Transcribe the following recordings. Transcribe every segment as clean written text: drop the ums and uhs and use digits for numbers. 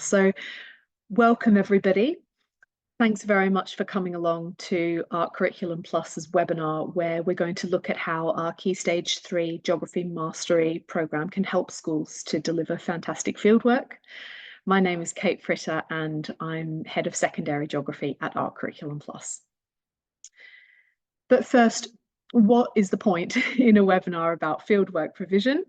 So welcome everybody. Thanks very much for coming along to our Curriculum Plus's webinar, where we're going to look at how our Key Stage 3 Geography Mastery programme can help schools to deliver fantastic fieldwork. My name is Kate Fritter and I'm Head of Secondary Geography at our Curriculum Plus. But first, what is the point in a webinar about fieldwork provision?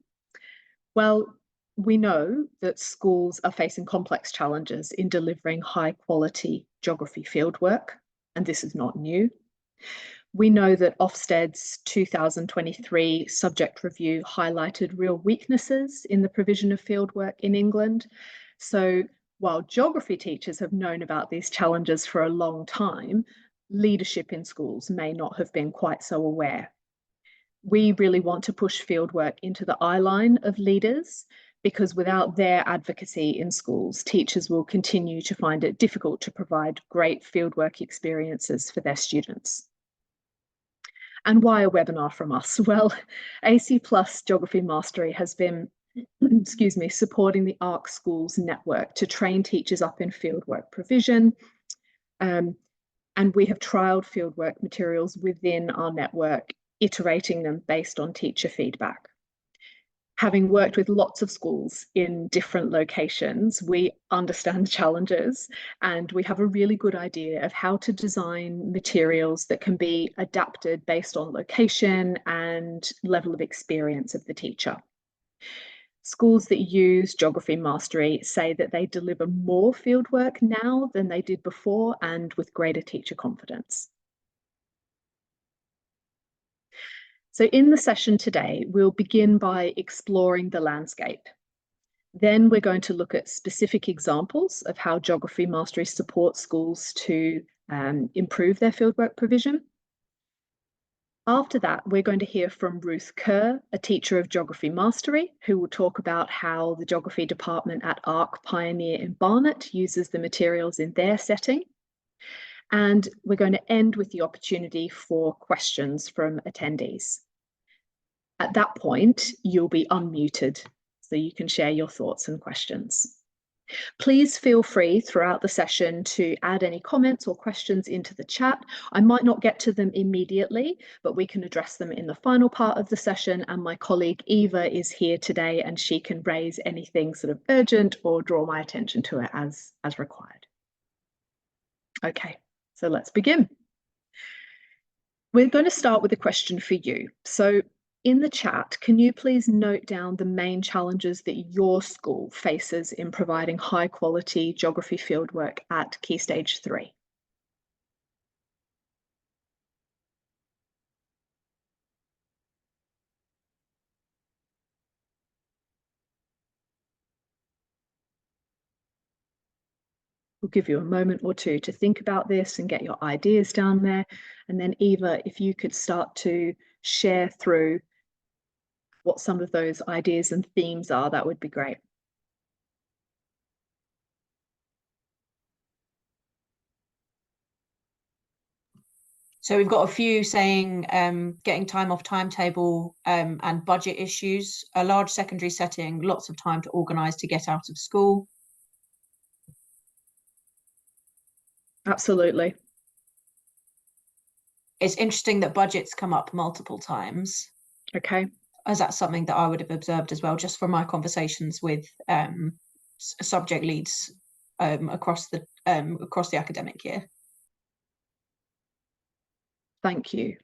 Well, we know that schools are facing complex challenges in delivering high quality geography fieldwork, and this is not new. We know that Ofsted's 2023 subject review highlighted real weaknesses in the provision of fieldwork in England. So while geography teachers have known about these challenges for a long time, leadership in schools may not have been quite so aware. We really want to push fieldwork into the eye line of leaders, because without their advocacy in schools, teachers will continue to find it difficult to provide great fieldwork experiences for their students. And why a webinar from us? Well, AC Plus Geography Mastery has been, supporting the ARC Schools network to train teachers up in fieldwork provision. And we have trialled fieldwork materials within our network, iterating them based on teacher feedback. Having worked with lots of schools in different locations, we understand challenges and we have a really good idea of how to design materials that can be adapted based on location and level of experience of the teacher. Schools that use Geography Mastery say that they deliver more fieldwork now than they did before, and with greater teacher confidence. So in the session today, we'll begin by exploring the landscape. Then we're going to look at specific examples of how Geography Mastery supports schools to improve their fieldwork provision. After that, we're going to hear from Ruth Kerr, a teacher of Geography Mastery, who will talk about how the geography department at ARC Pioneer in Barnet uses the materials in their setting. And we're going to end with the opportunity for questions from attendees. At that point, you'll be unmuted, so you can share your thoughts and questions. Please feel free throughout the session to add any comments or questions into the chat. I might not get to them immediately, but we can address them in the final part of the session. And my colleague Eva is here today and she can raise anything sort of urgent or draw my attention to it as required. Okay. So let's begin. We're going to start with a question for you. So in the chat, can you please note down the main challenges that your school faces in providing high quality geography fieldwork at Key Stage 3? We'll give you a moment or two to think about this and get your ideas down there. And then Eva, if you could start to share through what some of those ideas and themes are, that would be great. So we've got a few saying getting time off timetable and budget issues, a large secondary setting, lots of time to organise to get out of school. Absolutely. It's interesting that budgets come up multiple times. Okay. As that's something that I would have observed as well, just from my conversations with subject leads across the academic year. Thank you.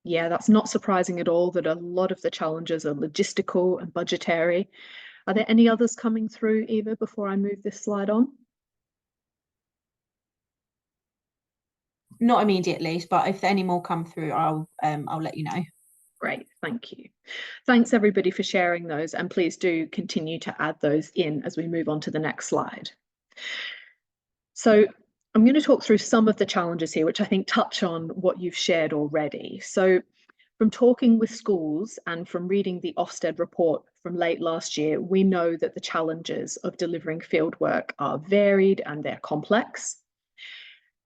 Yeah, that's not surprising at all that a lot of the challenges are logistical and budgetary. Are there any others coming through, Eva, before I move this slide on? Not immediately, but if any more come through, I'll let you know. Great, thank you. Thanks everybody for sharing those, and please do continue to add those in as we move on to the next slide. So I'm going to talk through some of the challenges here, which I think touch on what you've shared already. So from talking with schools and from reading the Ofsted report from late last year, we know that the challenges of delivering fieldwork are varied and they're complex.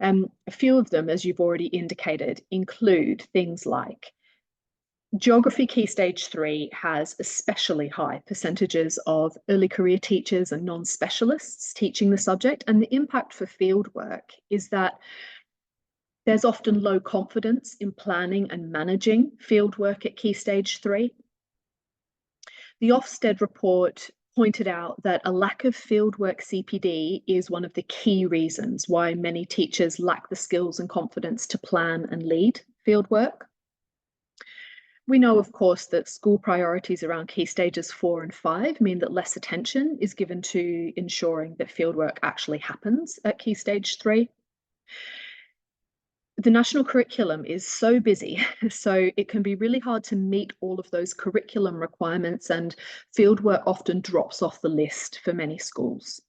A few of them, as you've already indicated, include things like Geography Key Stage 3 has especially high percentages of early career teachers and non-specialists teaching the subject, and the impact for fieldwork is that there's often low confidence in planning and managing fieldwork at Key Stage 3. The Ofsted report pointed out that a lack of fieldwork CPD is one of the key reasons why many teachers lack the skills and confidence to plan and lead fieldwork. We know, of course, that school priorities around key stages 4 and 5 mean that less attention is given to ensuring that fieldwork actually happens at key stage 3. The national curriculum is so busy, so it can be really hard to meet all of those curriculum requirements, and fieldwork often drops off the list for many schools.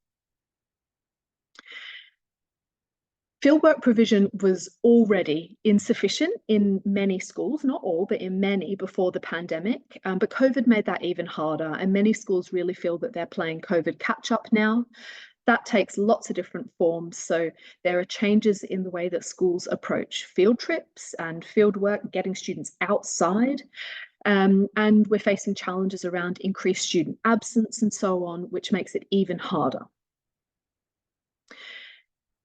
Fieldwork provision was already insufficient in many schools, not all, but in many before the pandemic. But COVID made that even harder, and many schools really feel that they're playing COVID catch up now. That takes lots of different forms. So there are changes in the way that schools approach field trips and fieldwork, getting students outside. And we're facing challenges around increased student absence and so on, which makes it even harder.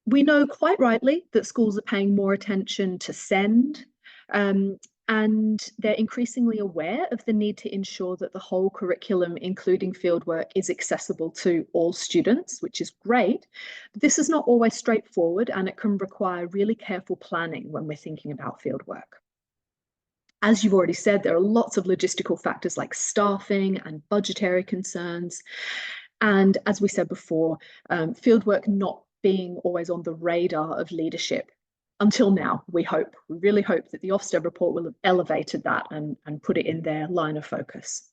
We know quite rightly that schools are paying more attention to SEND, and they're increasingly aware of the need to ensure that the whole curriculum, including fieldwork, is accessible to all students, which is great. But this is not always straightforward, and it can require really careful planning when we're thinking about fieldwork. As you've already said, there are lots of logistical factors like staffing and budgetary concerns. And as we said before, fieldwork not being always on the radar of leadership until now, we really hope that the Ofsted report will have elevated that and put it in their line of focus.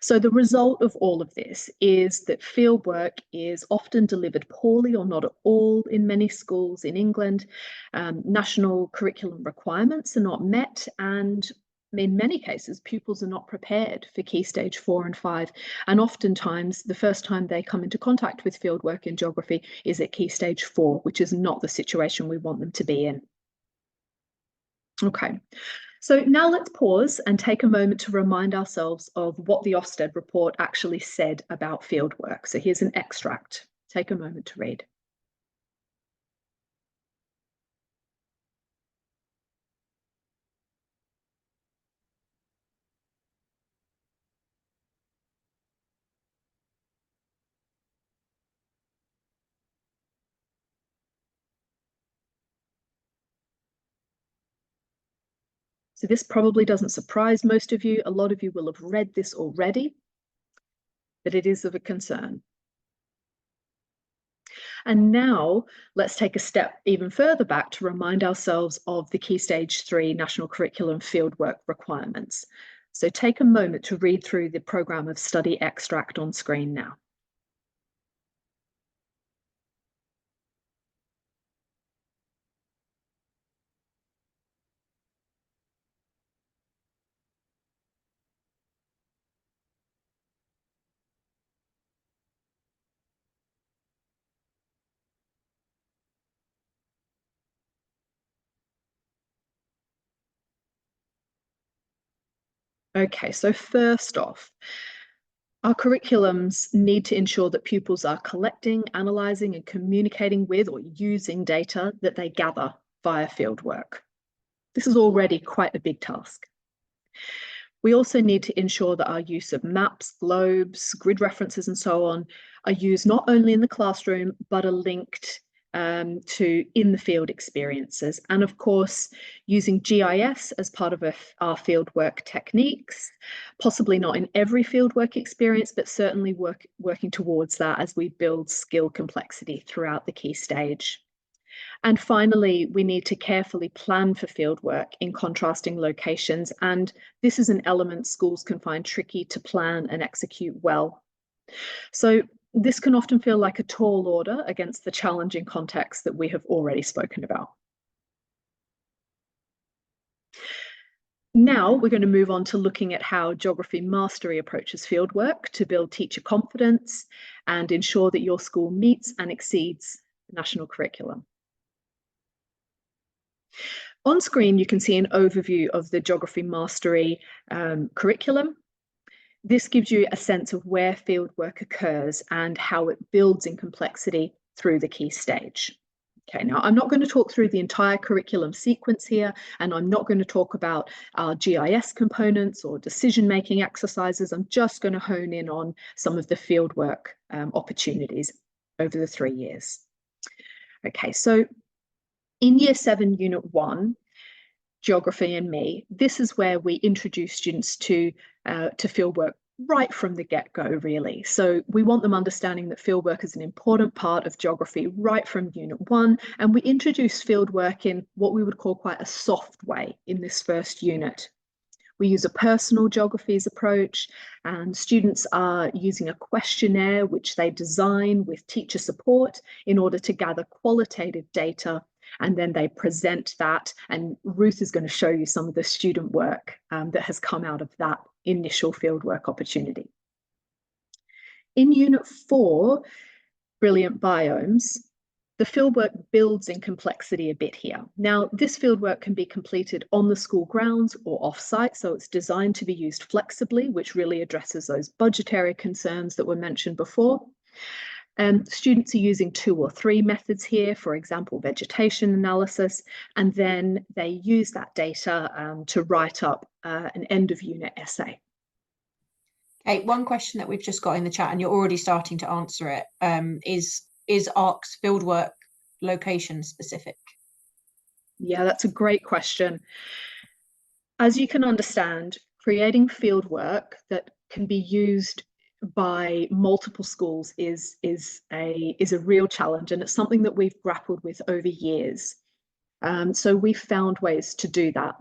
So the result of all of this is that fieldwork is often delivered poorly or not at all in many schools in England. National curriculum requirements are not met, and in many cases, pupils are not prepared for Key Stage 4 and 5. And oftentimes, the first time they come into contact with fieldwork in geography is at Key Stage 4, which is not the situation we want them to be in. Okay, so now let's pause and take a moment to remind ourselves of what the Ofsted report actually said about fieldwork. So here's an extract. Take a moment to read. So this probably doesn't surprise most of you. A lot of you will have read this already, but it is of a concern. And now let's take a step even further back to remind ourselves of the Key Stage 3 National Curriculum fieldwork requirements. So take a moment to read through the programme of study extract on screen now. Okay, so first off, our curriculums need to ensure that pupils are collecting, analysing and communicating with or using data that they gather via fieldwork. This is already quite a big task. We also need to ensure that our use of maps, globes, grid references and so on are used not only in the classroom, but are linked to in the field experiences. And of course, using GIS as part of our fieldwork techniques, possibly not in every fieldwork experience, but certainly working towards that as we build skill complexity throughout the key stage. And finally, we need to carefully plan for fieldwork in contrasting locations. And this is an element schools can find tricky to plan and execute well. So this can often feel like a tall order against the challenging context that we have already spoken about. Now we're going to move on to looking at how Geography Mastery approaches fieldwork to build teacher confidence and ensure that your school meets and exceeds the national curriculum. On screen, you can see an overview of the Geography Mastery curriculum. This gives you a sense of where fieldwork occurs and how it builds in complexity through the key stage. Okay, now I'm not going to talk through the entire curriculum sequence here, and I'm not going to talk about our GIS components or decision-making exercises. I'm just going to hone in on some of the fieldwork opportunities over the 3 years. Okay, so in Year 7, Unit 1, Geography and Me, this is where we introduce students to fieldwork right from the get-go, really. So we want them understanding that fieldwork is an important part of geography right from Unit 1, and we introduce fieldwork in what we would call quite a soft way in this first unit. We use a personal geographies approach, and students are using a questionnaire which they design with teacher support in order to gather qualitative data, and then they present that, and Ruth is going to show you some of the student work that has come out of that initial fieldwork opportunity. In Unit 4, Brilliant Biomes, the fieldwork builds in complexity a bit here. Now, this fieldwork can be completed on the school grounds or off-site, so it's designed to be used flexibly, which really addresses those budgetary concerns that were mentioned before. Students are using 2 or 3 methods here, for example, vegetation analysis, and then they use that data to write up an end-of-unit essay. Okay, one question that we've just got in the chat, and you're already starting to answer it, is ARC's fieldwork location specific? Yeah, that's a great question. As you can understand, creating fieldwork that can be used by multiple schools is a real challenge, and it's something that we've grappled with over years. So we've found ways to do that.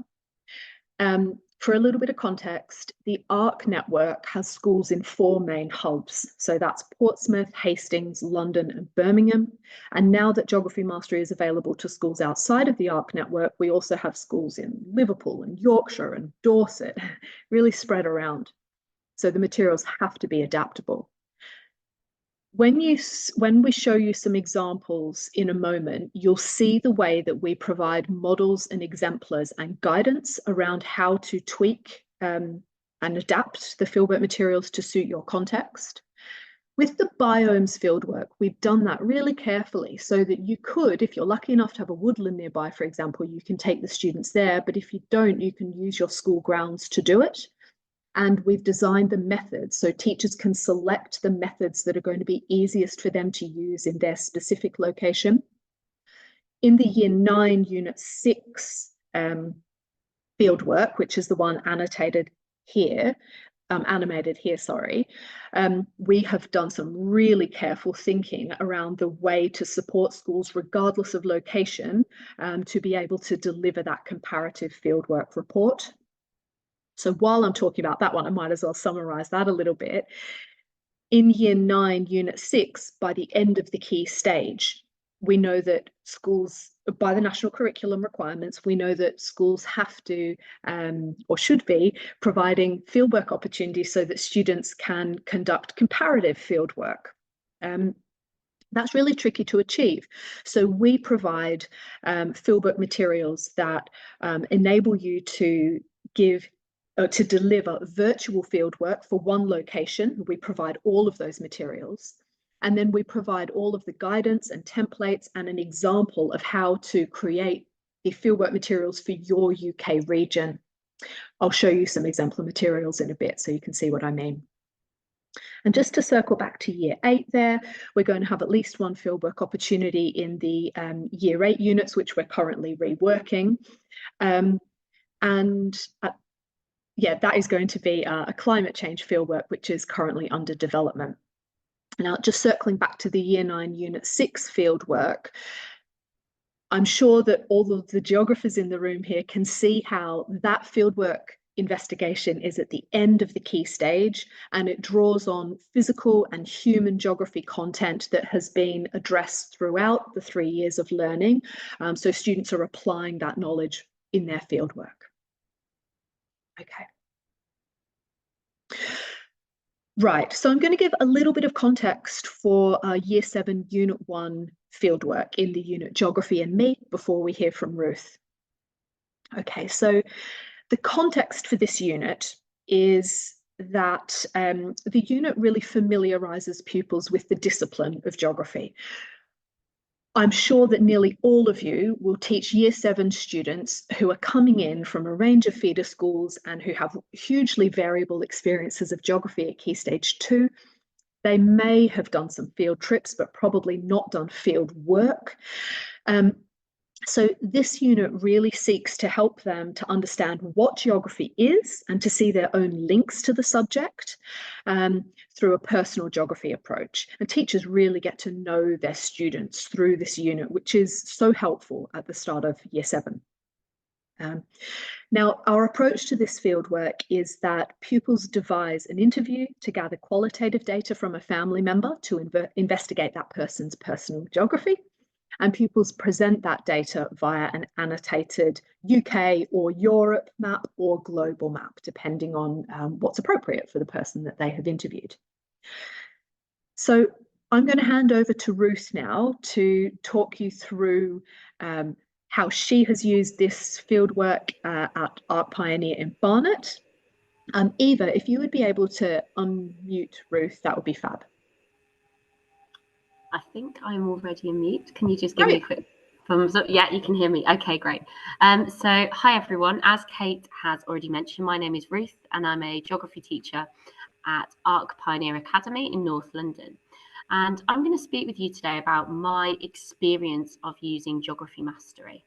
For a little bit of context, the ARC network has schools in 4 main hubs. So that's Portsmouth, Hastings, London, and Birmingham. And now that Geography Mastery is available to schools outside of the ARC network, we also have schools in Liverpool and Yorkshire and Dorset, really spread around. So the materials have to be adaptable. When we show you some examples in a moment, you'll see the way that we provide models and exemplars and guidance around how to tweak and adapt the fieldwork materials to suit your context. With the biomes fieldwork, we've done that really carefully so that you could, if you're lucky enough to have a woodland nearby, for example, you can take the students there, but if you don't, you can use your school grounds to do it. And we've designed the methods so teachers can select the methods that are going to be easiest for them to use in their specific location. In the Year 9 Unit 6 fieldwork, which is the one animated here, we have done some really careful thinking around the way to support schools, regardless of location, to be able to deliver that comparative fieldwork report. So while I'm talking about that one, I might as well summarize that a little bit. In Year 9, Unit 6, by the end of the key stage, we know that schools, by the national curriculum requirements, we know that schools have to, or should be, providing fieldwork opportunities so that students can conduct comparative fieldwork. That's really tricky to achieve. So we provide fieldwork materials that enable you to deliver virtual fieldwork for one location. We provide all of those materials. And then we provide all of the guidance and templates and an example of how to create the fieldwork materials for your UK region. I'll show you some exemplar materials in a bit so you can see what I mean. And just to circle back to Year 8 there, we're going to have at least one fieldwork opportunity in the Year 8 units, which we're currently reworking. Yeah, that is going to be a climate change fieldwork, which is currently under development. Now, just circling back to the Year 9 Unit 6 fieldwork, I'm sure that all of the geographers in the room here can see how that fieldwork investigation is at the end of the key stage, and it draws on physical and human geography content that has been addressed throughout the 3 years of learning. So students are applying that knowledge in their fieldwork. Okay. Right, so I'm going to give a little bit of context for Year 7 Unit 1 fieldwork in the unit Geography and Me before we hear from Ruth. Okay, so the context for this unit is that the unit really familiarises pupils with the discipline of geography. I'm sure that nearly all of you will teach Year 7 students who are coming in from a range of feeder schools and who have hugely variable experiences of geography at Key Stage 2. They may have done some field trips, but probably not done field work. So this unit really seeks to help them to understand what geography is and to see their own links to the subject through a personal geography approach. And teachers really get to know their students through this unit, which is so helpful at the start of Year 7. Now, our approach to this fieldwork is that pupils devise an interview to gather qualitative data from a family member to investigate that person's personal geography. And pupils present that data via an annotated UK or Europe map or global map, depending on what's appropriate for the person that they have interviewed. So I'm going to hand over to Ruth now to talk you through how she has used this fieldwork at Arc Pioneer in Barnet. Eva, if you would be able to unmute Ruth, that would be fab. I think I'm already in mute. Can you just give me a quick thumbs up? Yeah, you can hear me. Okay, great. So hi everyone. As Kate has already mentioned, my name is Ruth and I'm a geography teacher at Arc Pioneer Academy in North London. And I'm going to speak with you today about my experience of using Geography Mastery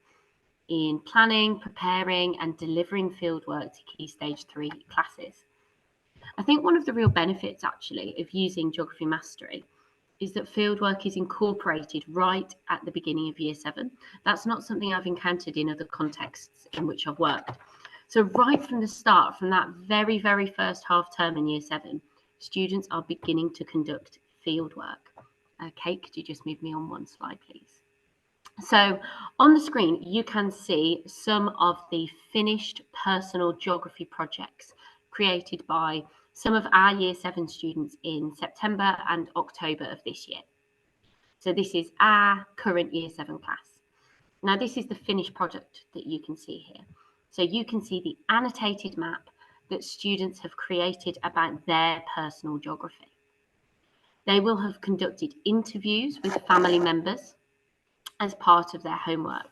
in planning, preparing and delivering fieldwork to Key Stage 3 classes. I think one of the real benefits actually of using Geography Mastery is that fieldwork is incorporated right at the beginning of Year 7. That's not something I've encountered in other contexts in which I've worked. So right from the start, from that very, very first half term in Year 7, students are beginning to conduct fieldwork. Kate, could you just move me on one slide, please? So on the screen, you can see some of the finished personal geography projects created by some of our Year 7 students in September and October of this year. So this is our current Year 7 class. Now this is the finished product that you can see here. So you can see the annotated map that students have created about their personal geography. They will have conducted interviews with family members as part of their homework.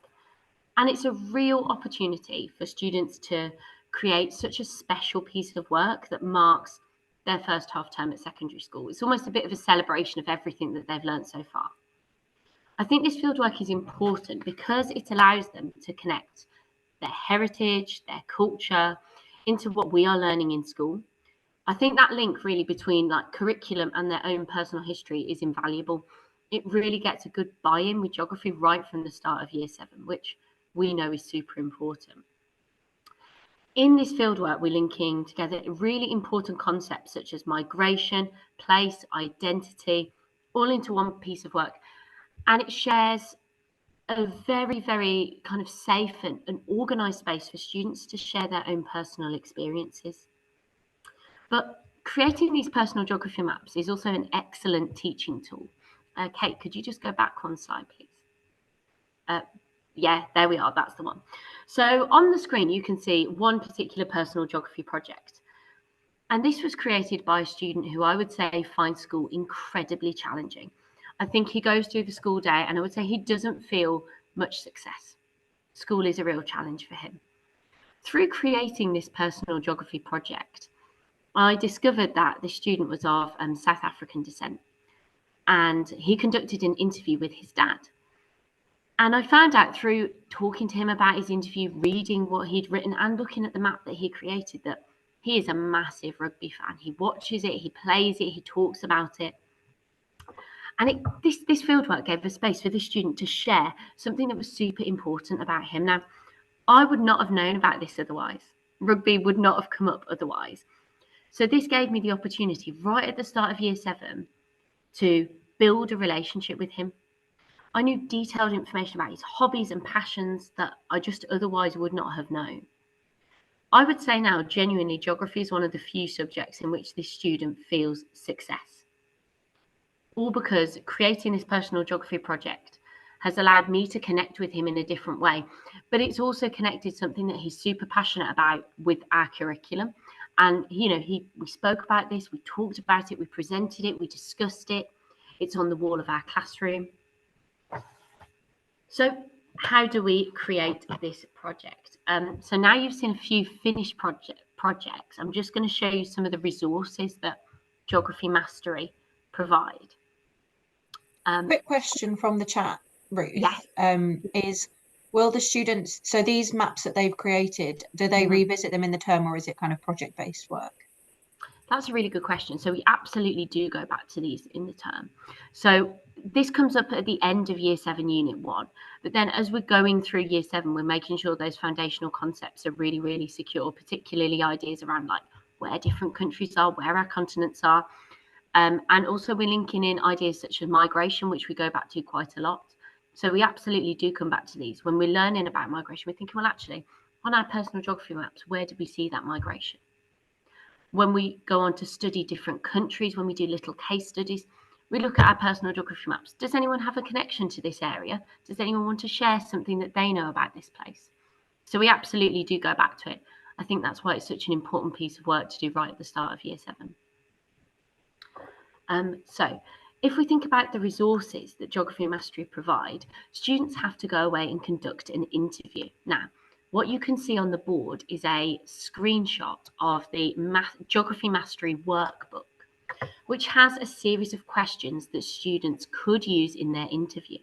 And it's a real opportunity for students to create such a special piece of work that marks their first half term at secondary school. It's almost a bit of a celebration of everything that they've learned so far. I think this fieldwork is important because it allows them to connect their heritage, their culture, into what we are learning in school. I think that link really between like curriculum and their own personal history is invaluable. It really gets a good buy-in with geography right from the start of Year 7, which we know is super important. In this fieldwork, we're linking together really important concepts such as migration, place, identity, all into one piece of work. And it shares a very, very kind of safe and organised space for students to share their own personal experiences. But creating these personal geography maps is also an excellent teaching tool. Kate, could you just go back one slide, please? Yeah, there we are. That's the one. So on the screen, you can see one particular personal geography project. And this was created by a student who I would say finds school incredibly challenging. I think he goes through the school day and I would say he doesn't feel much success. School is a real challenge for him. Through creating this personal geography project, I discovered that the student was of South African descent and he conducted an interview with his dad. And I found out through talking to him about his interview, reading what he'd written and looking at the map that he created that he is a massive rugby fan. He watches it, he plays it, he talks about it. And this fieldwork gave a space for this student to share something that was super important about him. Now, I would not have known about this otherwise. Rugby would not have come up otherwise. So this gave me the opportunity right at the start of Year 7 to build a relationship with him. I knew detailed information about his hobbies and passions that I just otherwise would not have known. I would say now, genuinely, geography is one of the few subjects in which this student feels success. All because creating this personal geography project has allowed me to connect with him in a different way, but it's also connected something that he's super passionate about with our curriculum. And, you know, we spoke about this, we talked about it, we presented it, we discussed it. It's on the wall of our classroom. So how do we create this project? So now you've seen a few finished projects. I'm just going to show you some of the resources that Geography Mastery provide. Quick question from the chat, Ruth. Yes. Is, will the students, so these maps that they've created, do they revisit them in the term, or is it kind of project-based work? That's a really good question. So we absolutely do go back to these in the term. So this comes up at the end of Year 7 Unit 1. But then as we're going through Year 7, we're making sure those foundational concepts are really, really secure, particularly ideas around like where different countries are, where our continents are. And also we're linking in ideas such as migration, which we go back to quite a lot. So we absolutely do come back to these. When we're learning about migration, we're thinking, well, actually, on our personal geography maps, where do we see that migration? When we go on to study different countries, when we do little case studies, we look at our personal geography maps. Does anyone have a connection to this area? Does anyone want to share something that they know about this place? So we absolutely do go back to it. I think that's why it's such an important piece of work to do right at the start of Year 7. So if we think about the resources that Geography Mastery provide, students have to go away and conduct an interview. Now, what you can see on the board is a screenshot of the Geography Mastery workbook, which has a series of questions that students could use in their interview.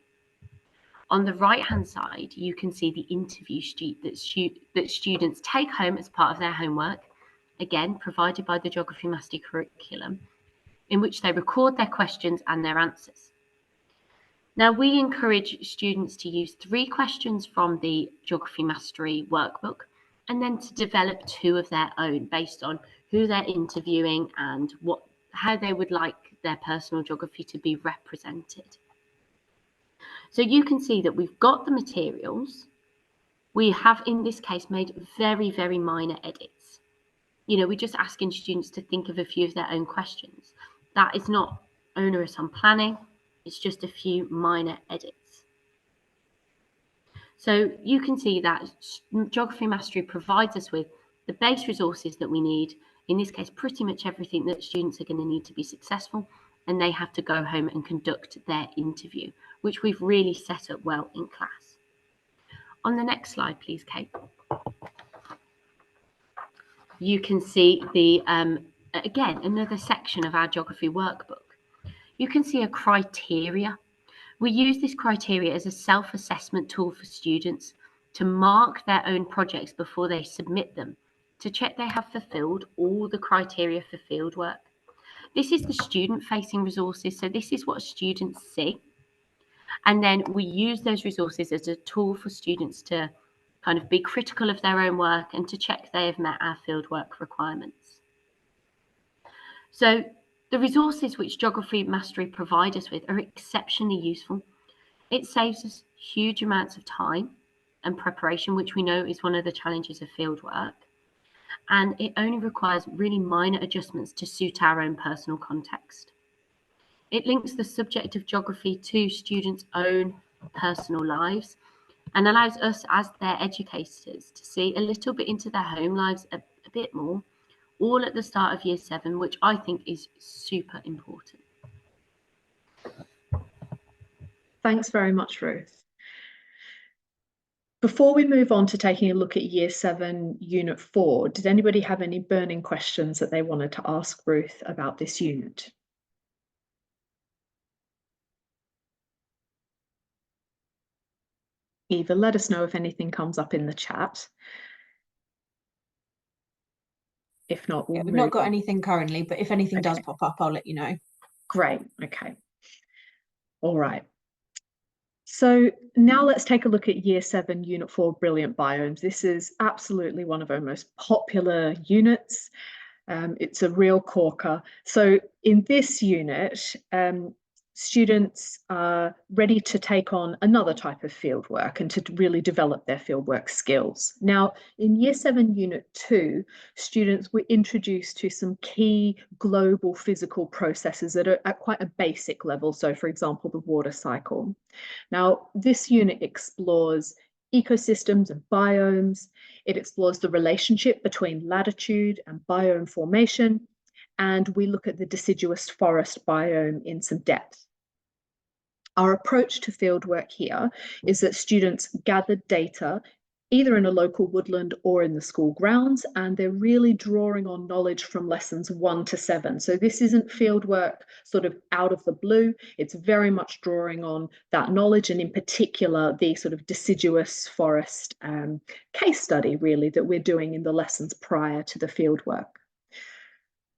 On the right-hand side, you can see the interview sheet that students take home as part of their homework, again, provided by the Geography Mastery curriculum, in which they record their questions and their answers. Now, we encourage students to use 3 questions from the Geography Mastery workbook, and then to develop 2 of their own based on who they're interviewing and how they would like their personal geography to be represented. So you can see that we've got the materials. We have, in this case, made very, very minor edits. You know, we're just asking students to think of a few of their own questions. That is not onerous on planning. It's just a few minor edits. So you can see that Geography Mastery provides us with the base resources that we need. In this case, pretty much everything that students are going to need to be successful, and they have to go home and conduct their interview, which we've really set up well in class. On the next slide, please, Kate. You can see the, again, another section of our geography workbook. You can see a criteria. We use this criteria as a self-assessment tool for students to mark their own projects before they submit them, to check they have fulfilled all the criteria for fieldwork. This is the student-facing resources, so this is what students see. And then we use those resources as a tool for students to kind of be critical of their own work and to check they have met our fieldwork requirements. So the resources which Geography Mastery provide us with are exceptionally useful. It saves us huge amounts of time and preparation, which we know is one of the challenges of fieldwork. And it only requires really minor adjustments to suit our own personal context. It links the subject of geography to students' own personal lives and allows us as their educators to see a little bit into their home lives a bit more, all at the start of Year 7, which I think is super important. Thanks very much, Ruth. Before we move on to taking a look at Year 7, Unit 4, did anybody have any burning questions that they wanted to ask Ruth about this unit? Eva, let us know if anything comes up in the chat. If not, we'll we've not got anything currently, but if anything does pop up, I'll let you know. Great, okay. All right. So now let's take a look at Year 7, Unit 4, Brilliant Biomes. This is absolutely one of our most popular units. It's a real corker. So in this unit, students are ready to take on another type of fieldwork and to really develop their fieldwork skills. Now, in Year 7, Unit 2, students were introduced to some key global physical processes that are at quite a basic level. So, for example, the water cycle. Now, this unit explores ecosystems and biomes. It explores the relationship between latitude and biome formation. And we look at the deciduous forest biome in some depth. Our approach to fieldwork here is that students gather data either in a local woodland or in the school grounds, and they're really drawing on knowledge from lessons 1 to 7. So this isn't fieldwork sort of out of the blue. It's very much drawing on that knowledge, and in particular, the sort of deciduous forest case study, really, that we're doing in the lessons prior to the fieldwork.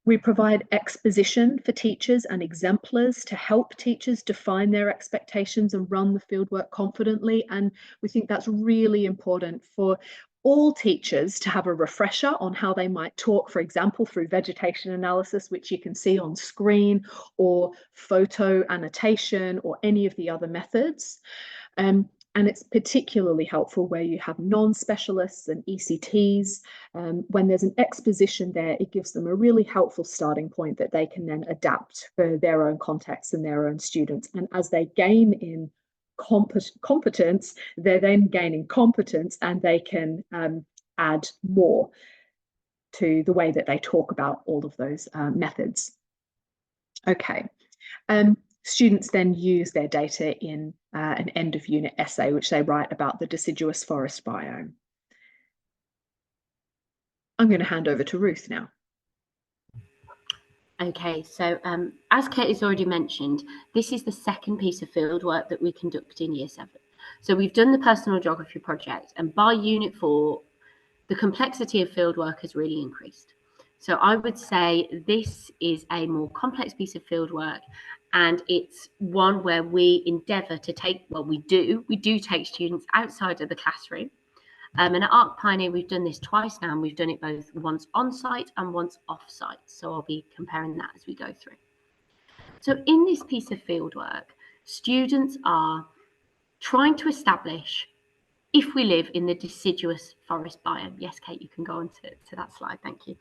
We provide exposition for teachers and exemplars to help teachers define their expectations and run the fieldwork confidently. And we think that's really important for all teachers to have a refresher on how they might talk, for example, through vegetation analysis, which you can see on screen, or photo annotation, or any of the other methods. And it's particularly helpful where you have non-specialists and ECTs. When there's an exposition there, it gives them a really helpful starting point that they can then adapt for their own context and their own students. And as they gain in competence, they're then gaining competence, and they can add more to the way that they talk about all of those methods. Okay. Students then use their data in an end of unit essay, which they write about the deciduous forest biome. I'm going to hand over to Ruth now. Okay, so as Kate has already mentioned, this is the second piece of fieldwork that we conduct in Year 7. So we've done the personal geography project, and by Unit 4, the complexity of fieldwork has really increased. So I would say this is a more complex piece of fieldwork, and it's one where we endeavour to take, well, we do take students outside of the classroom. And at Arc Pioneer, we've done this twice now, and we've done it both once on-site and once off-site. So I'll be comparing that as we go through. So in this piece of fieldwork, students are trying to establish if we live in the deciduous forest biome. Yes, Kate, you can go on to that slide. Thank you.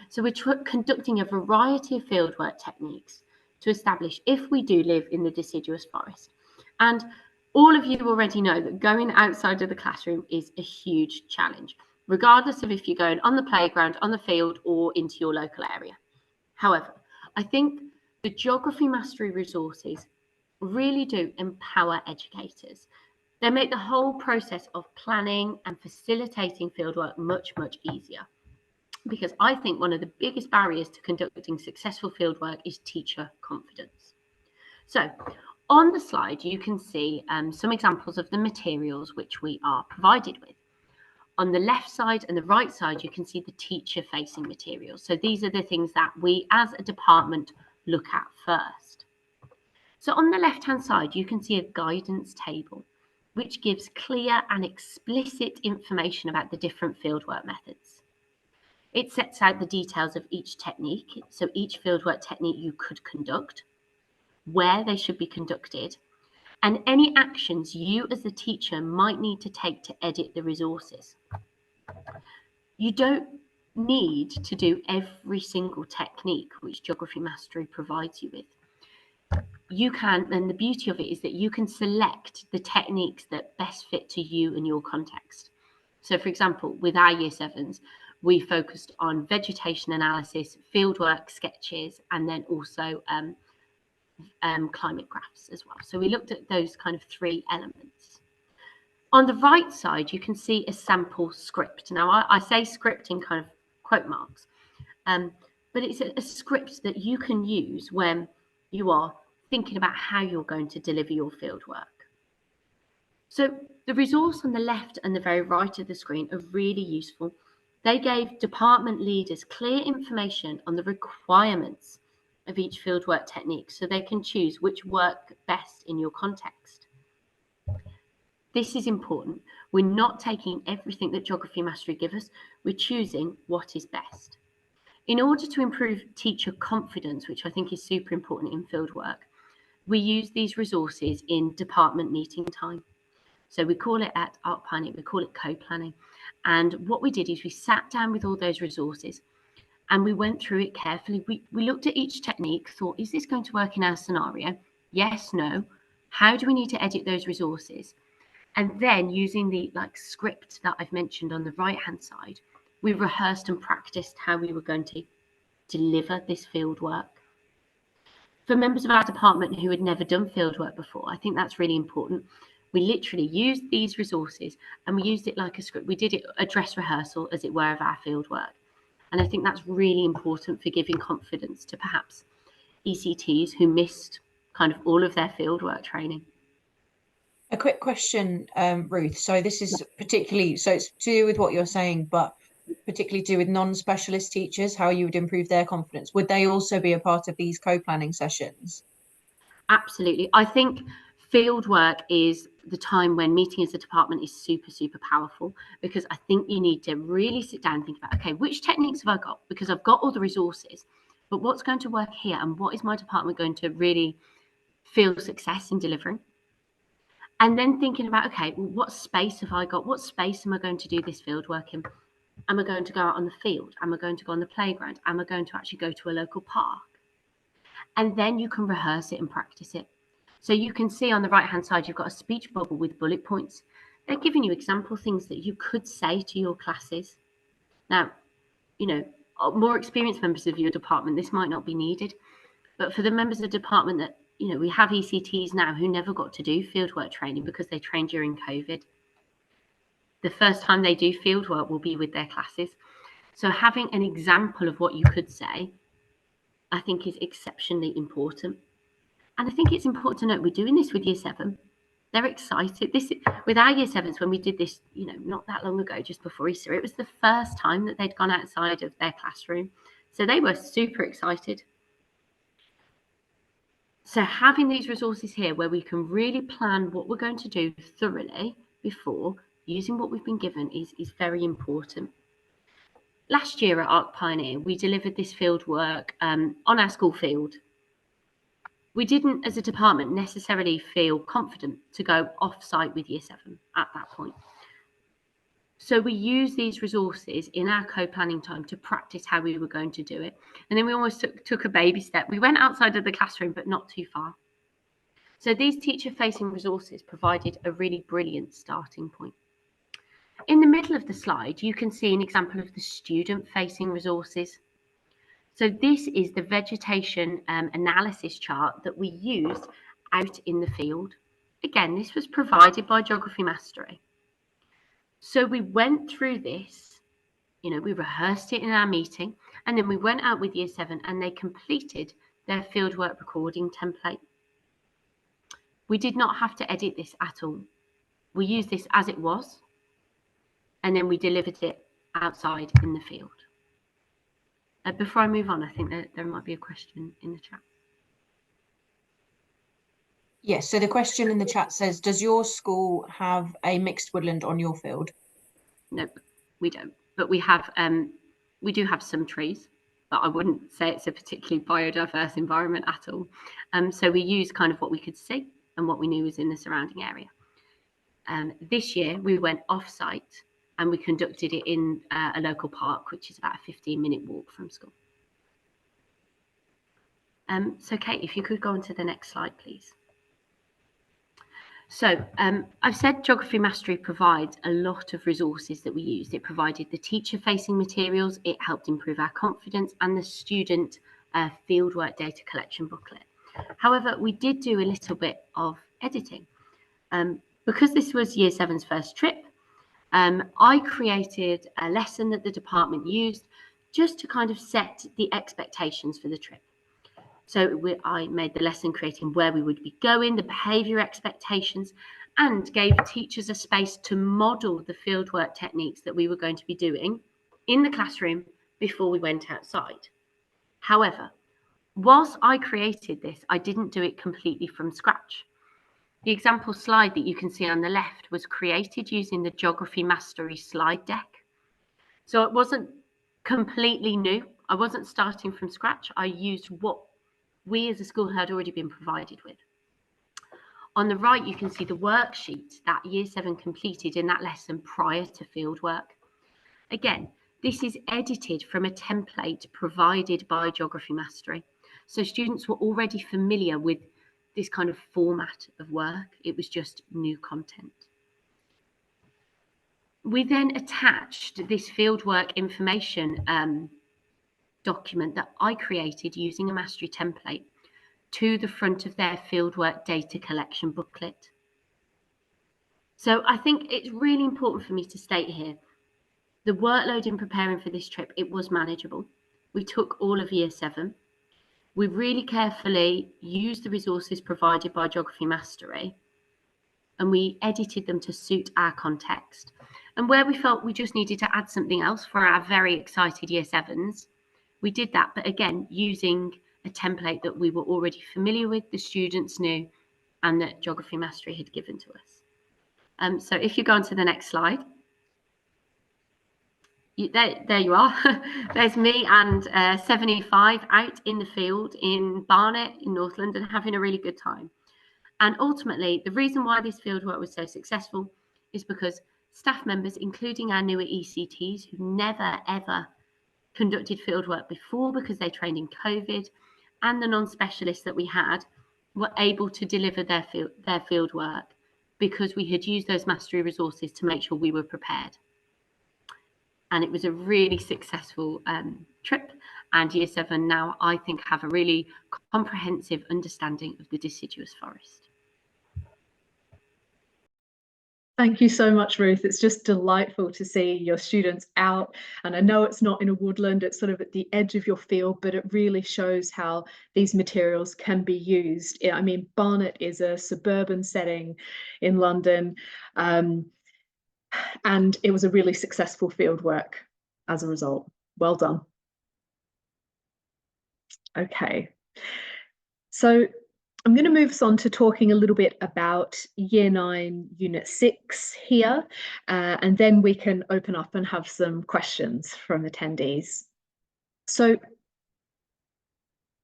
So we're conducting a variety of fieldwork techniques to establish if we do live in the deciduous forest. And all of you already know that going outside of the classroom is a huge challenge, regardless of if you're going on the playground, on the field, or into your local area. However, I think the geography mastery resources really do empower educators. They make the whole process of planning and facilitating fieldwork much, much easier. Because I think one of the biggest barriers to conducting successful fieldwork is teacher confidence. So on the slide, you can see some examples of the materials which we are provided with. On the left side and the right side, you can see the teacher-facing materials. So these are the things that we as a department look at first. So on the left-hand side, you can see a guidance table, which gives clear and explicit information about the different fieldwork methods. It sets out the details of each technique, so each fieldwork technique you could conduct, where they should be conducted, and any actions you as the teacher might need to take to edit the resources. You don't need to do every single technique which Geography Mastery provides you with. You can, and the beauty of it is that you can select the techniques that best fit to you and your context. So for example, with our Year 7s, we focused on vegetation analysis, fieldwork sketches, and then also climate graphs as well. So we looked at those kind of 3 elements. On the right side, you can see a sample script. Now I say script in kind of quote marks, but it's a script that you can use when you are thinking about how you're going to deliver your fieldwork. So the resource on the left and the very right of the screen are really useful. They gave department leaders clear information on the requirements of each fieldwork technique so they can choose which work best in your context. This is important. We're not taking everything that Geography Mastery gives us, we're choosing what is best. In order to improve teacher confidence, which I think is super important in fieldwork, we use these resources in department meeting time. So we call it at Arc Pioneer, we call it co-planning. And what we did is we sat down with all those resources and we went through it carefully. We looked at each technique, thought, is this going to work in our scenario? Yes, no. How do we need to edit those resources? And then using the script that I've mentioned on the right hand side, we rehearsed and practiced how we were going to deliver this field work. For members of our department who had never done fieldwork before, I think that's really important. We literally used these resources and we used it like a script. We did it a dress rehearsal, as it were, of our fieldwork. And I think that's really important for giving confidence to perhaps ECTs who missed kind of all of their fieldwork training. A quick question, Ruth. So this is particularly, so it's to do with what you're saying, but particularly to do with non-specialist teachers, how you would improve their confidence. Would they also be a part of these co-planning sessions? Absolutely. I think fieldwork is the time when meeting as a department is super, super powerful, because I think you need to really sit down and think about, okay, which techniques have I got? Because I've got all the resources, but what's going to work here? And what is my department going to really feel success in delivering? And then thinking about, okay, well, what space have I got? What space am I going to do this field work in? Am I going to go out on the field? Am I going to go on the playground? Am I going to actually go to a local park? And then you can rehearse it and practice it. So you can see on the right hand side, you've got a speech bubble with bullet points. They're giving you example things that you could say to your classes. Now, more experienced members of your department, this might not be needed. But for the members of the department that, we have ECTs now who never got to do fieldwork training because they trained during COVID. The first time they do fieldwork will be with their classes. So having an example of what you could say, I think, is exceptionally important. And I think it's important to note we're doing this with Year 7. They're excited. With our Year 7s, when we did this, not that long ago, just before Easter, it was the first time that they'd gone outside of their classroom. So they were super excited. So having these resources here where we can really plan what we're going to do thoroughly before using what we've been given is very important. Last year at Arc Pioneer, we delivered this field work on our school field. We didn't, as a department, necessarily feel confident to go off-site with Year 7 at that point. So we used these resources in our co-planning time to practice how we were going to do it. And then we almost took a baby step. We went outside of the classroom, but not too far. So these teacher-facing resources provided a really brilliant starting point. In the middle of the slide, you can see an example of the student-facing resources. So this is the vegetation analysis chart that we used out in the field. Again, this was provided by Geography Mastery. So we went through this, we rehearsed it in our meeting, and then we went out with Year 7 and they completed their fieldwork recording template. We did not have to edit this at all. We used this as it was, and then we delivered it outside in the field. Before I move on, I think that there might be a question in the chat. Yes, so the question in the chat says, does your school have a mixed woodland on your field? Nope, we don't. But we do have some trees, but I wouldn't say it's a particularly biodiverse environment at all. So we use kind of what we could see and what we knew was in the surrounding area. This year we went off-site and we conducted it in a local park, which is about a 15-minute walk from school. So Kate, if you could go on to the next slide, please. So I've said Geography Mastery provides a lot of resources that we used. It provided the teacher-facing materials, it helped improve our confidence, and the student fieldwork data collection booklet. However, we did do a little bit of editing. Because this was Year 7's first trip, I created a lesson that the department used just to kind of set the expectations for the trip. So I made the lesson creating where we would be going, the behaviour expectations, and gave teachers a space to model the fieldwork techniques that we were going to be doing in the classroom before we went outside. However, whilst I created this, I didn't do it completely from scratch. The example slide that you can see on the left was created using the Geography Mastery slide deck. So it wasn't completely new. I wasn't starting from scratch. I used what we as a school had already been provided with. On the right, you can see the worksheet that Year 7 completed in that lesson prior to fieldwork. Again, this is edited from a template provided by Geography Mastery. So students were already familiar with this kind of format of work. It was just new content. We then attached this fieldwork information document that I created using a mastery template to the front of their fieldwork data collection booklet. So I think it's really important for me to state here, the workload in preparing for this trip, it was manageable. We took all of year 7. We really carefully used the resources provided by Geography Mastery, and we edited them to suit our context. And where we felt we just needed to add something else for our very excited year 7s, we did that, but again, using a template that we were already familiar with, the students knew, and that Geography Mastery had given to us. So if you go on to the next slide, there you are. There's me and 75 out in the field in Barnet in North London, having a really good time. And ultimately, the reason why this fieldwork was so successful is because staff members, including our newer ECTs who never ever conducted fieldwork before because they trained in COVID, and the non-specialists that we had, were able to deliver their fieldwork because we had used those mastery resources to make sure we were prepared. And it was a really successful trip, and year 7 now I think have a really comprehensive understanding of the deciduous forest. Thank you so much, Ruth. It's just delightful to see your students out. And I know it's not in a woodland, it's sort of at the edge of your field, but it really shows how these materials can be used. I mean, Barnet is a suburban setting in London, and it was a really successful field work as a result. Well done. Okay. So I'm going to move us on to talking a little bit about Year 9, Unit 6 here, and then we can open up and have some questions from attendees. So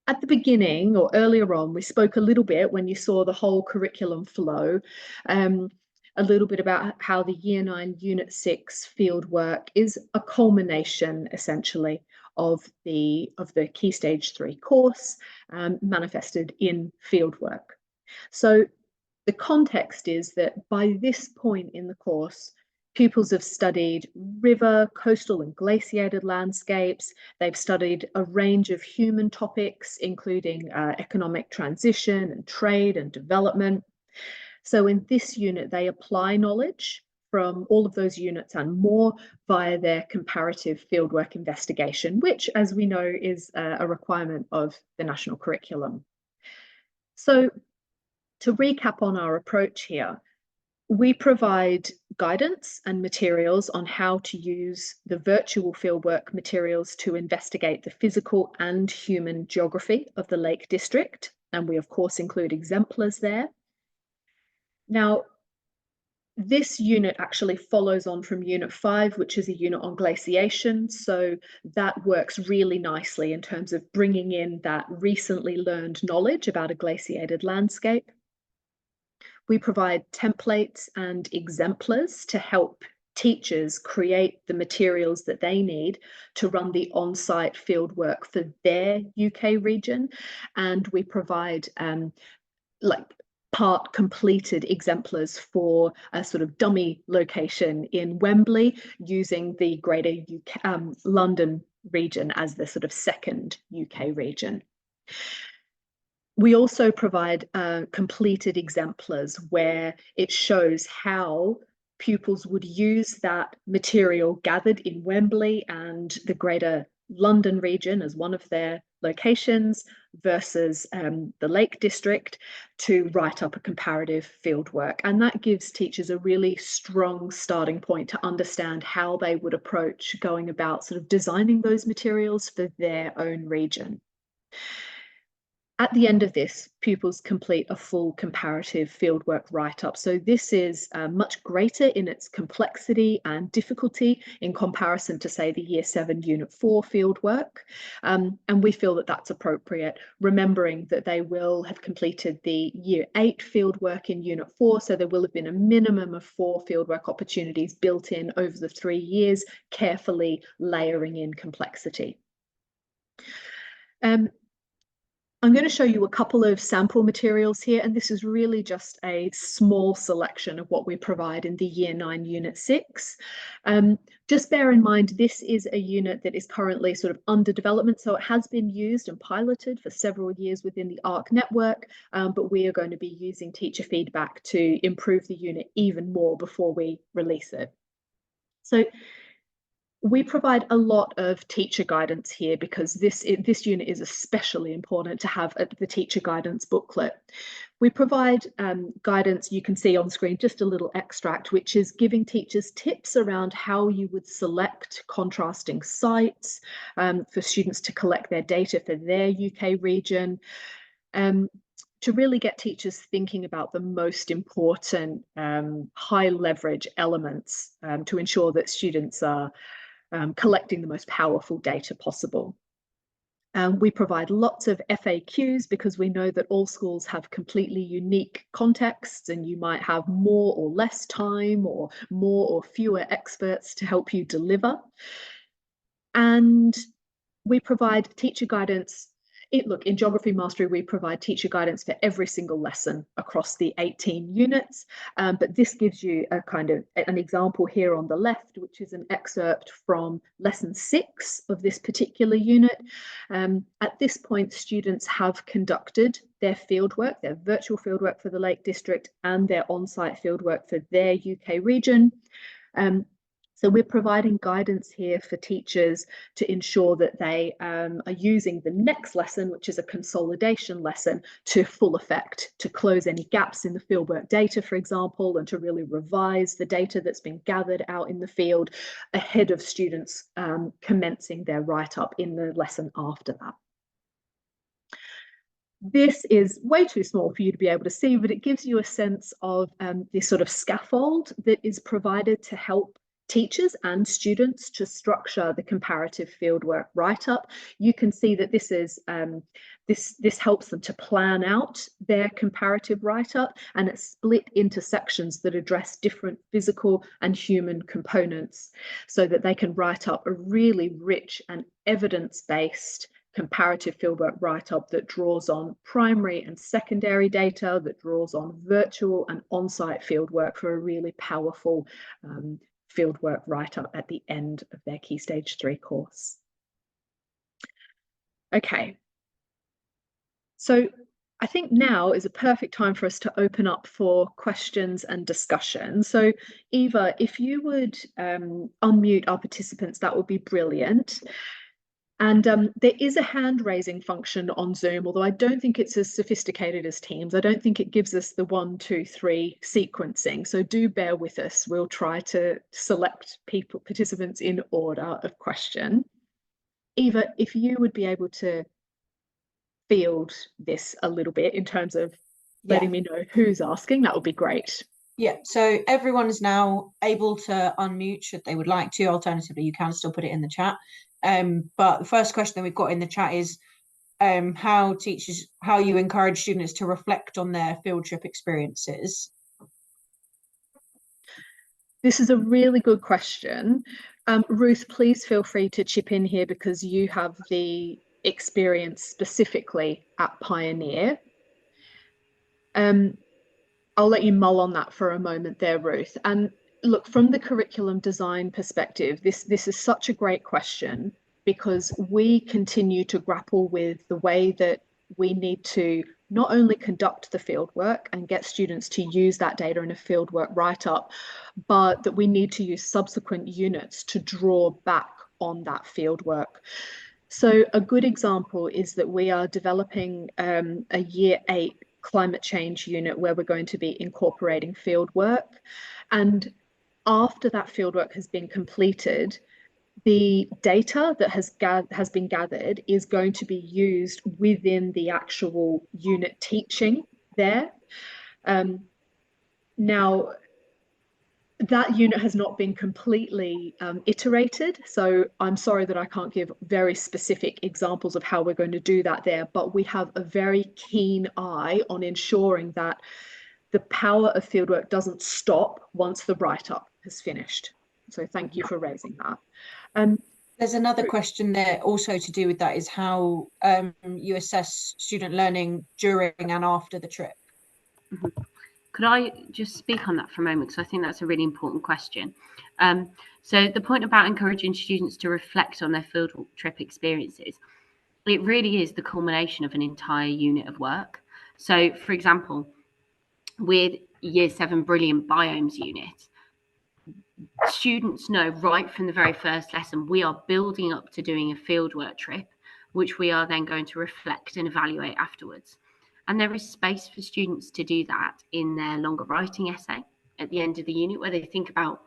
at the beginning or earlier on, we spoke a little bit when you saw the whole curriculum flow, a little bit about how the Year 9, Unit 6 fieldwork is a culmination, essentially, of the Key Stage 3 course manifested in fieldwork. So the context is that by this point in the course, pupils have studied river, coastal and glaciated landscapes. They've studied a range of human topics, including economic transition and trade and development. So in this unit, they apply knowledge from all of those units and more via their comparative fieldwork investigation, which, as we know, is a requirement of the national curriculum. So to recap on our approach here, we provide guidance and materials on how to use the virtual fieldwork materials to investigate the physical and human geography of the Lake District. And we, of course, include exemplars there. Now, this unit actually follows on from Unit 5, which is a unit on glaciation. So that works really nicely in terms of bringing in that recently learned knowledge about a glaciated landscape. We provide templates and exemplars to help teachers create the materials that they need to run the on-site fieldwork for their UK region. And we provide part completed exemplars for a sort of dummy location in Wembley, using the greater UK, London region as the sort of second UK region. We also provide completed exemplars where it shows how pupils would use that material gathered in Wembley and the greater London region as one of their locations versus the Lake District to write up a comparative fieldwork. And that gives teachers a really strong starting point to understand how they would approach going about sort of designing those materials for their own region. At the end of this, pupils complete a full comparative fieldwork write-up. So this is much greater in its complexity and difficulty in comparison to, say, the Year 7 Unit 4 fieldwork. And we feel that that's appropriate, remembering that they will have completed the Year 8 fieldwork in Unit 4. So there will have been a minimum of 4 fieldwork opportunities built in over the 3 years, carefully layering in complexity. I'm going to show you a couple of sample materials here, and this is really just a small selection of what we provide in the Year 9 Unit 6. Just bear in mind, this is a unit that is currently sort of under development, so it has been used and piloted for several years within the ARC network, but we are going to be using teacher feedback to improve the unit even more before we release it. So we provide a lot of teacher guidance here because this unit is especially important to have the teacher guidance booklet. We provide guidance, you can see on screen just a little extract, which is giving teachers tips around how you would select contrasting sites for students to collect their data for their UK region. To really get teachers thinking about the most important high leverage elements to ensure that students are collecting the most powerful data possible. We provide lots of FAQs because we know that all schools have completely unique contexts, and you might have more or less time or more or fewer experts to help you deliver. And we provide teacher guidance. Look, in Geography Mastery, we provide teacher guidance for every single lesson across the 18 units, but this gives you a kind of an example here on the left, which is an excerpt from lesson 6 of this particular unit. At this point, students have conducted their fieldwork, their virtual fieldwork for the Lake District and their on-site fieldwork for their UK region. So we're providing guidance here for teachers to ensure that they are using the next lesson, which is a consolidation lesson, to full effect, to close any gaps in the fieldwork data, for example, and to really revise the data that's been gathered out in the field ahead of students commencing their write-up in the lesson after that. This is way too small for you to be able to see, but it gives you a sense of this sort of scaffold that is provided to help teachers and students to structure the comparative fieldwork write-up. You can see that this is this helps them to plan out their comparative write-up, and it's split into sections that address different physical and human components so that they can write up a really rich and evidence-based comparative fieldwork write-up that draws on primary and secondary data, that draws on virtual and on-site fieldwork for a really powerful fieldwork write-up at the end of their Key Stage 3 course. Okay, so I think now is a perfect time for us to open up for questions and discussion. So Eva, if you would unmute our participants, that would be brilliant. And there is a hand raising function on Zoom, although I don't think it's as sophisticated as Teams. I don't think it gives us the 1, 2, 3 sequencing. So do bear with us. We'll try to select participants in order of question. Eva, if you would be able to field this a little bit in terms of letting me know who's asking, that would be great. Yeah, so everyone is now able to unmute should they would like to. Alternatively, you can still put it in the chat. But the first question that we've got in the chat is how you encourage students to reflect on their field trip experiences. This is a really good question. Ruth, please feel free to chip in here because you have the experience specifically at Pioneer. I'll let you mull on that for a moment there, Ruth. And look, from the curriculum design perspective, this is such a great question because we continue to grapple with the way that we need to not only conduct the fieldwork and get students to use that data in a fieldwork write-up, but that we need to use subsequent units to draw back on that fieldwork. So a good example is that we are developing a Year 8 climate change unit where we're going to be incorporating fieldwork. And after that fieldwork has been completed, the data that has been gathered is going to be used within the actual unit teaching there. Now, that unit has not been completely iterated, so I'm sorry that I can't give very specific examples of how we're going to do that there, but we have a very keen eye on ensuring that the power of fieldwork doesn't stop once the write-up has finished. So thank you for raising that. There's another question there also to do with that, is how you assess student learning during and after the trip. Could I just speak on that for a moment? Because I think that's a really important question. So the point about encouraging students to reflect on their field trip experiences, it really is the culmination of an entire unit of work. So, for example, with Year 7 Brilliant Biomes unit, students know right from the very first lesson we are building up to doing a fieldwork trip, which we are then going to reflect and evaluate afterwards. And there is space for students to do that in their longer writing essay at the end of the unit, where they think about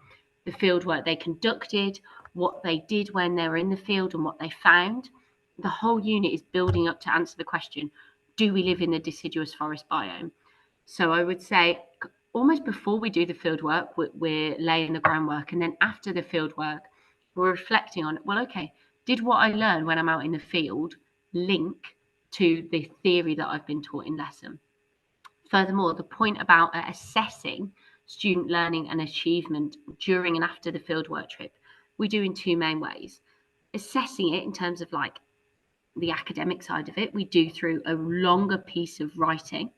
the fieldwork they conducted, what they did when they were in the field, and what they found. The whole unit is building up to answer the question, do we live in the deciduous forest biome? So I would say almost before we do the field work, we're laying the groundwork. And then after the field work, we're reflecting on, well, okay, did what I learned when I'm out in the field link to the theory that I've been taught in lesson? Furthermore, the point about assessing student learning and achievement during and after the fieldwork trip, we do in two main ways. Assessing it in terms of like the academic side of it, we do through a longer piece of writing,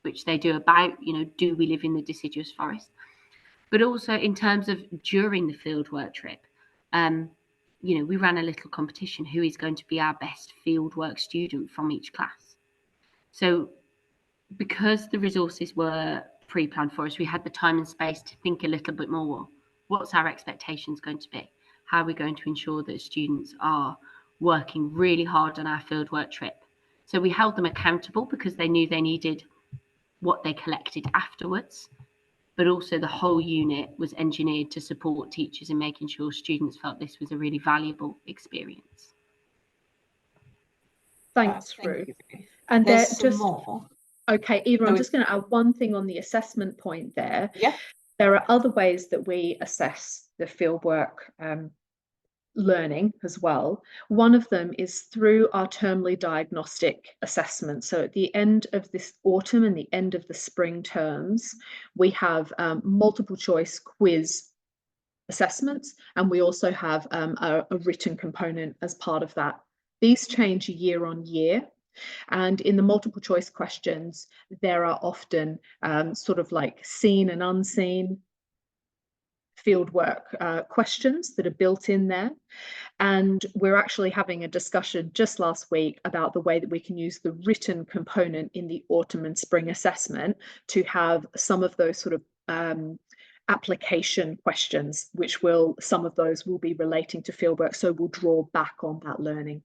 which they do about, do we live in the deciduous forest? But also in terms of during the fieldwork trip, we ran a little competition, who is going to be our best fieldwork student from each class. So because the resources were pre-planned for us, we had the time and space to think a little bit more, well, what's our expectations going to be? How are we going to ensure that students are working really hard on our fieldwork trip? So we held them accountable because they knew they needed what they collected afterwards, but also the whole unit was engineered to support teachers in making sure students felt this was a really valuable experience. Thanks, Thank Ruth. you. And There's there some just more. Okay, Eva, I'm just going to add one thing on the assessment point there. Yeah. There are other ways that we assess the fieldwork learning as well. One of them is through our termly diagnostic assessment. So at the end of this autumn and the end of the spring terms, we have multiple choice quiz assessments, and we also have a written component as part of that. These change year on year. And in the multiple choice questions, there are often sort of like seen and unseen fieldwork questions that are built in there. And we're actually having a discussion just last week about the way that we can use the written component in the autumn and spring assessment to have some of those sort of application questions, which some of those will be relating to fieldwork. So we'll draw back on that learning.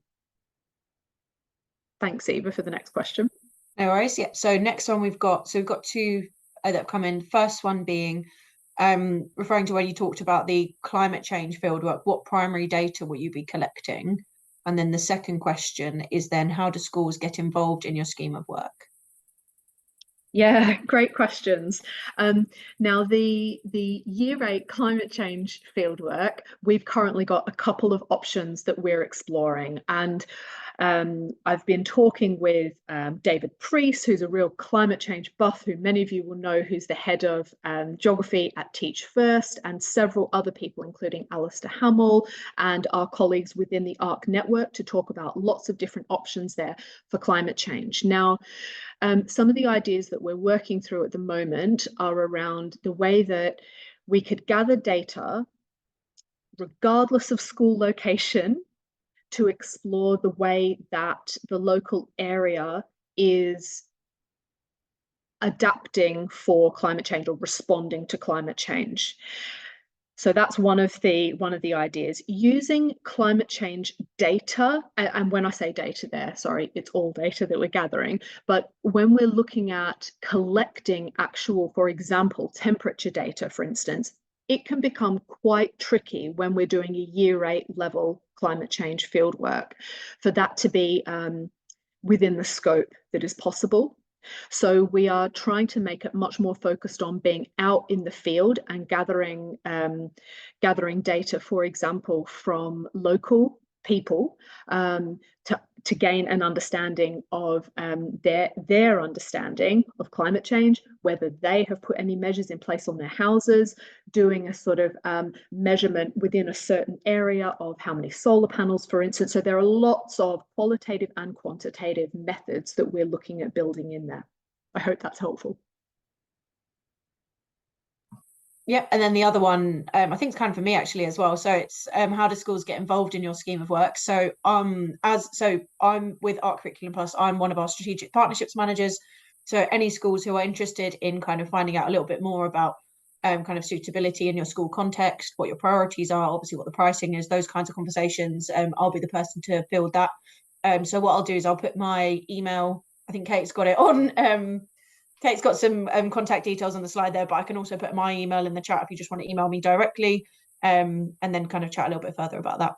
Thanks, Eva, for the next question. No worries. Yeah. So next one we've got two that have come in. First one being referring to when you talked about the climate change fieldwork, what primary data will you be collecting? And then the second question is then, how do schools get involved in your scheme of work? Yeah, great questions. Now, the Year 8 climate change fieldwork, we've currently got a couple of options that we're exploring. And I've been talking with David Priest, who's a real climate change buff, who many of you will know, who's the head of geography at Teach First, and several other people, including Alistair Hamill and our colleagues within the ARC network, to talk about lots of different options there for climate change. Now, some of the ideas that we're working through at the moment are around the way that we could gather data, regardless of school location, to explore the way that the local area is adapting for climate change or responding to climate change. So that's one of the ideas, using climate change data. And when I say data there, sorry, it's all data that we're gathering. But when we're looking at collecting actual, for example, temperature data, for instance, it can become quite tricky when we're doing a Year 8 level climate change fieldwork for that to be within the scope that is possible. So we are trying to make it much more focused on being out in the field and gathering data, for example, from local people to gain an understanding of their understanding of climate change, whether they have put any measures in place on their houses, doing a sort of measurement within a certain area of how many solar panels, for instance. So there are lots of qualitative and quantitative methods that we're looking at building in there. I hope that's helpful. Yeah, and then the other one, I think it's kind of for me actually as well. So it's how do schools get involved in your scheme of work? So I'm with Art Curriculum Plus. I'm one of our strategic partnerships managers. So any schools who are interested in kind of finding out a little bit more about kind of suitability in your school context, what your priorities are, obviously what the pricing is, those kinds of conversations, I'll be the person to field that. So what I'll do is I'll put my email. I think Kate's got it on. Kate's got some contact details on the slide there, but I can also put my email in the chat if you just want to email me directly, and then kind of chat a little bit further about that.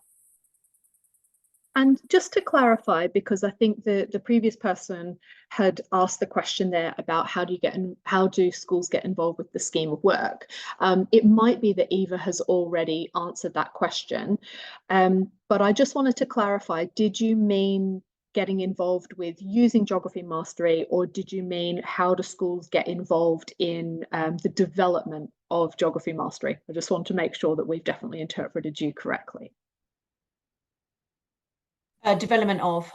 And just to clarify, because I think the previous person had asked the question there about how do schools get involved with the scheme of work? It might be that Eva has already answered that question, but I just wanted to clarify, did you mean getting involved with using Geography Mastery, or did you mean how do schools get involved in the development of Geography Mastery? I just want to make sure that we've definitely interpreted you correctly. Development of.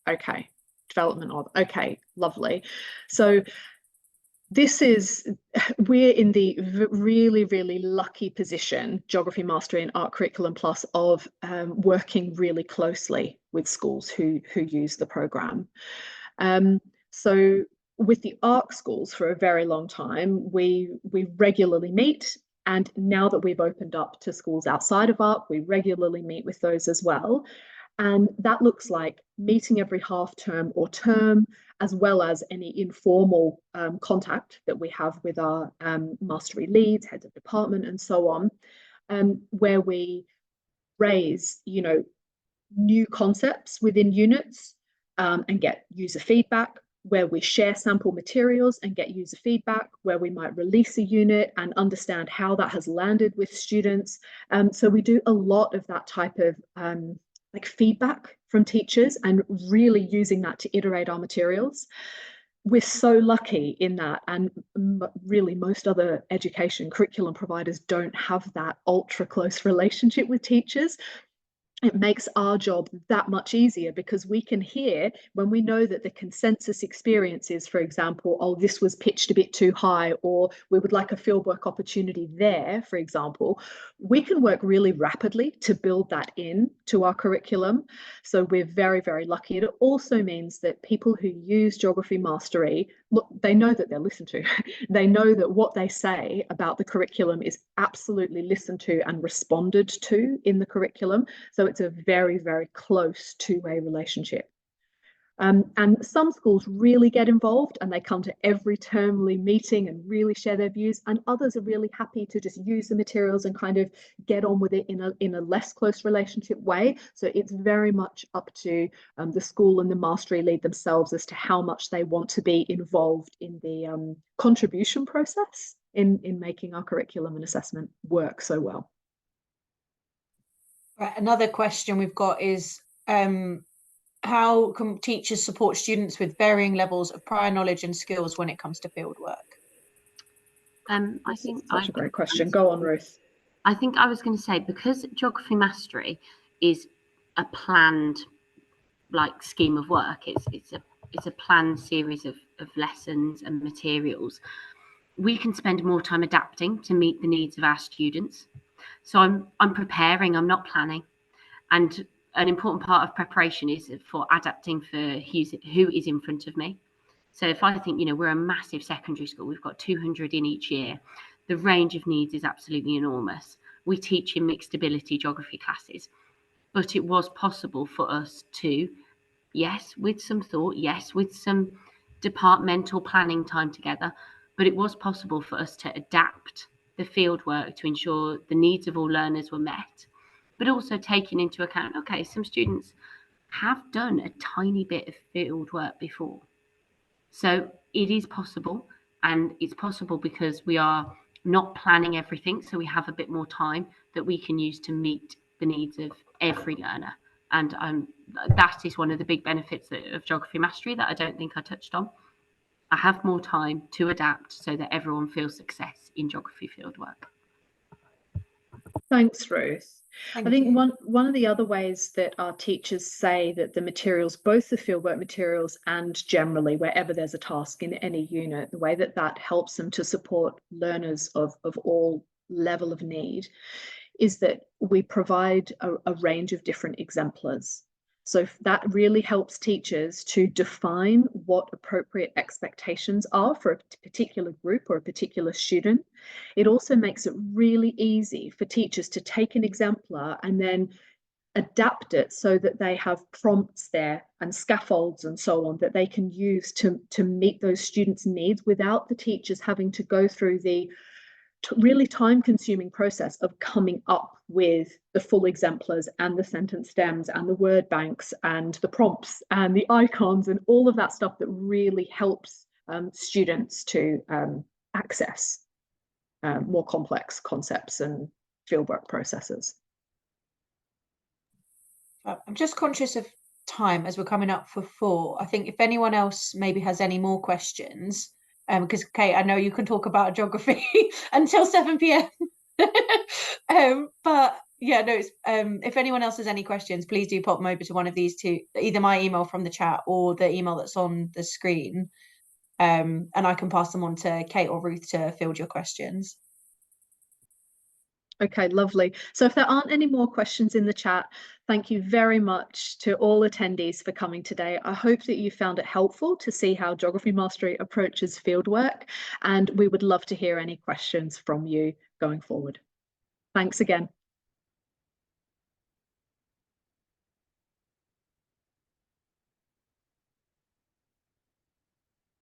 Okay, development of. Okay, lovely. So we're in the really, really lucky position, Geography Mastery and Art Curriculum Plus, of working really closely with schools who use the programme. So with the ARC schools for a very long time, we regularly meet. And now that we've opened up to schools outside of ARC, we regularly meet with those as well. And that looks like meeting every half term or term, as well as any informal contact that we have with our mastery leads, heads of department, and so on, where we raise, new concepts within units and get user feedback, where we share sample materials and get user feedback, where we might release a unit and understand how that has landed with students. So we do a lot of that type of like feedback from teachers and really using that to iterate our materials. We're so lucky in that, and really most other education curriculum providers don't have that ultra close relationship with teachers. It makes our job that much easier because we can hear when we know that the consensus experience is, for example, oh, this was pitched a bit too high, or we would like a fieldwork opportunity there, for example. We can work really rapidly to build that in to our curriculum. So we're very, very lucky. It also means that people who use Geography Mastery, look, they know that they're listened to. They know that what they say about the curriculum is absolutely listened to and responded to in the curriculum. So it's a very, very close two-way relationship. And some schools really get involved and they come to every termly meeting and really share their views, and others are really happy to just use the materials and kind of get on with it in a less close relationship way. So it's very much up to the school and the mastery lead themselves as to how much they want to be involved in the contribution process in making our curriculum and assessment work so well. Right, another question we've got is how can teachers support students with varying levels of prior knowledge and skills when it comes to field work? I think such a great question. Go on, Ruth. I think I was going to say, because Geography Mastery is a planned scheme of work, it's a planned series of lessons and materials. We can spend more time adapting to meet the needs of our students. So I'm preparing, I'm not planning. And an important part of preparation is for adapting for who is in front of me. So if I think, we're a massive secondary school, we've got 200 in each year, the range of needs is absolutely enormous. We teach in mixed ability geography classes, but it was possible for us to, yes, with some thought, yes, with some departmental planning time together, but it was possible for us to adapt the field work to ensure the needs of all learners were met, but also taking into account, okay, some students have done a tiny bit of field work before. So it is possible, and it's possible because we are not planning everything, so we have a bit more time that we can use to meet the needs of every learner. And that is one of the big benefits of Geography Mastery that I don't think I touched on. I have more time to adapt so that everyone feels success in geography fieldwork. Thanks, Ruth. Thank I think you. one of the other ways that our teachers say that the materials, both the fieldwork materials and generally wherever there's a task in any unit, the way that that helps them to support learners of all level of need is that we provide a range of different exemplars. So that really helps teachers to define what appropriate expectations are for a particular group or a particular student. It also makes it really easy for teachers to take an exemplar and then adapt it so that they have prompts there and scaffolds and so on that they can use to meet those students' needs without the teachers having to go through the really time-consuming process of coming up with the full exemplars and the sentence stems and the word banks and the prompts and the icons and all of that stuff that really helps students to access more complex concepts and fieldwork processes. I'm just conscious of time as we're coming up for 4. I think if anyone else maybe has any more questions, because Kate, I know you can talk about geography until 7 p.m. But yeah, no, it's, if anyone else has any questions, please do pop them over to one of these two, either my email from the chat or the email that's on the screen. And I can pass them on to Kate or Ruth to field your questions. Okay, lovely. So if there aren't any more questions in the chat, thank you very much to all attendees for coming today. I hope that you found it helpful to see how Geography Mastery approaches fieldwork, and we would love to hear any questions from you going forward. Thanks again.